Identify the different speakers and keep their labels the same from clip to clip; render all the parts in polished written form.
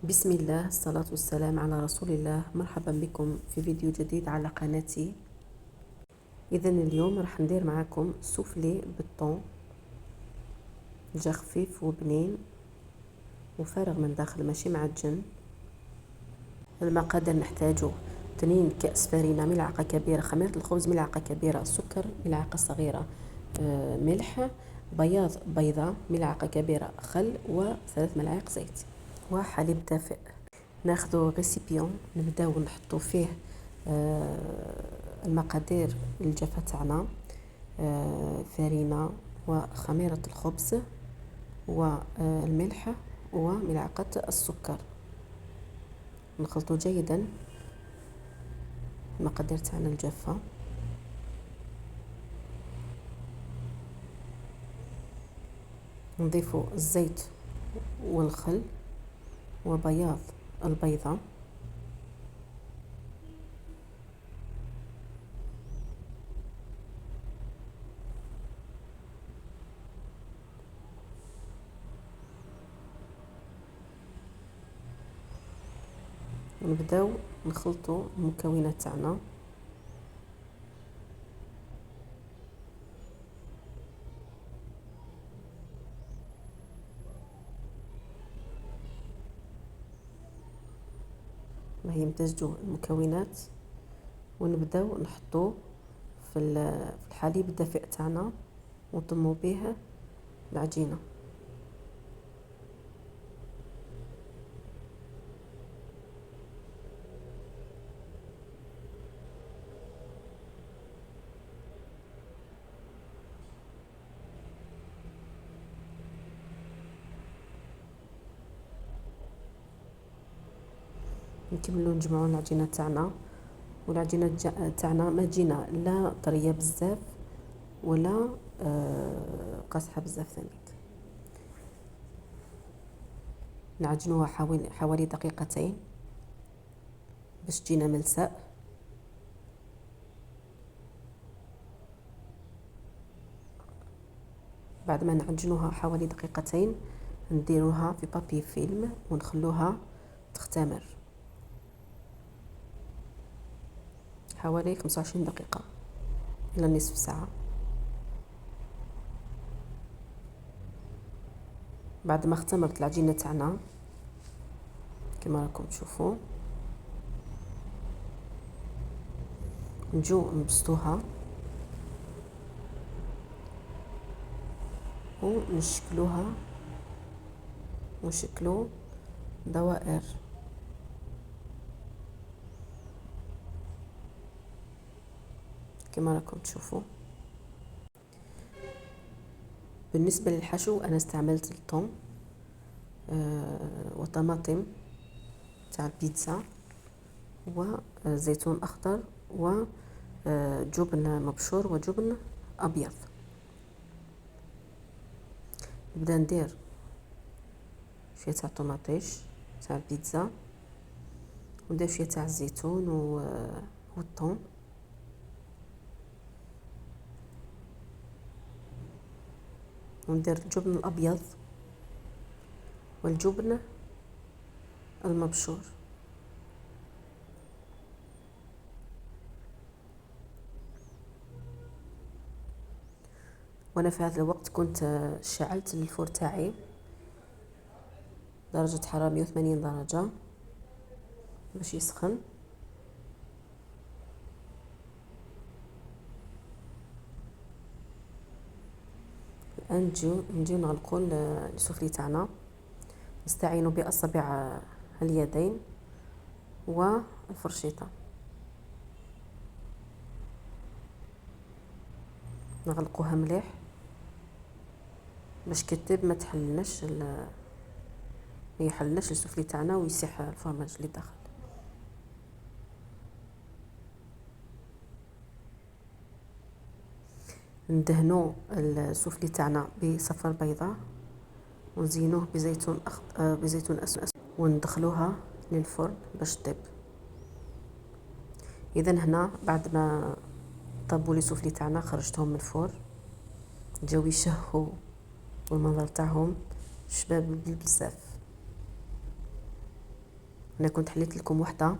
Speaker 1: بسم الله، الصلاة والسلام على رسول الله. مرحبا بكم في فيديو جديد على قناتي. إذن اليوم راح ندير معاكم سوفلي بالطون. جا خفيف وبنين وفارغ من داخل، ماشي معجن. المقادير نحتاجو 2 كأس فرينة، ملعقة كبيرة خميرة الخبز، ملعقة كبيرة سكر، ملعقة صغيرة ملح، بياض بيضة، ملعقة كبيرة خل، و3 ملاعق زيت، وحليب دافئ. ناخذ ريسيبيون نبداو نحطو فيه المقادير الجافة تاعنا، فرينة وخميرة الخبز والملح وملعقة السكر. نخلطو جيدا المقادير تاعنا الجافة. نضيفو الزيت والخل وبياض البيضة، ونبداو نخلطو المكونات تاعنا. هي امتزجوا المكونات ونبداو نحطوه في الحليب الدافئ تاعنا ونطمو به العجينه. نكملوا نجمعوا العجينه تاعنا، والعجينه تاعنا ما تجينا لا طريه بزاف ولا قاصحه بزاف ثانيك. نعجنوها حوالي دقيقتين باش تجينا ملساء. بعد ما نعجنوها حوالي دقيقتين نديروها في بابي فيلم ونخلوها تختمر حوالي 25 دقيقة إلى نصف ساعة. بعد ما اختمرت العجينة تاعنا كما راكم تشوفوا، نجو نبسطوها ونشكلوها ونشكلو دوائر. كما راكم تشوفوا. بالنسبة للحشو أنا استعملت الثوم وطماطم تاع البيتزا وزيتون أخضر وجبن مبشور وجبن أبيض. نبدا ندير شوية تاع الطوماطيش تاع البيتزا، وندير شوية تاع الزيتون والثوم، وندير الجبن الأبيض والجبن المبشور. وانا في هذا الوقت كنت شعلت الفور تاعي درجة حرارة 180 درجة باش يسخن. الآن نجيو نغلقو السفلي تاعنا. نستعين بأصابع اليدين والفرشيطة، نغلقوها مليح باش كتب ما يحلناش السفلي تاعنا ويسيح الفرماج اللي داخل. ندهنو السفلي تاعنا بصفر بيضاء ونزينوه بزيتون اسود وندخلوها للفرن باش تطيب. اذا هنا بعد ما طابوا لي سفلي تاعنا خرجتهم من الفرن، جاو يشهوا والمنظر تاعهم شباب بزاف. انا كنت حليت لكم وحده،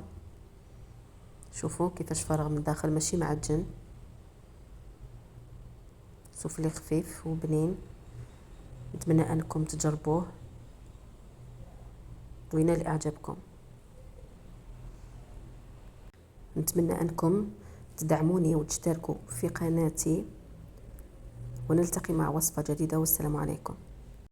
Speaker 1: شوفوا كيفاش فارغ من الداخل، ماشي معجن، سوفلي خفيف وبنين. نتمنى انكم تجربوه وينال اعجابكم. نتمنى انكم تدعموني وتشتركوا في قناتي، ونلتقي مع وصفة جديدة، والسلام عليكم.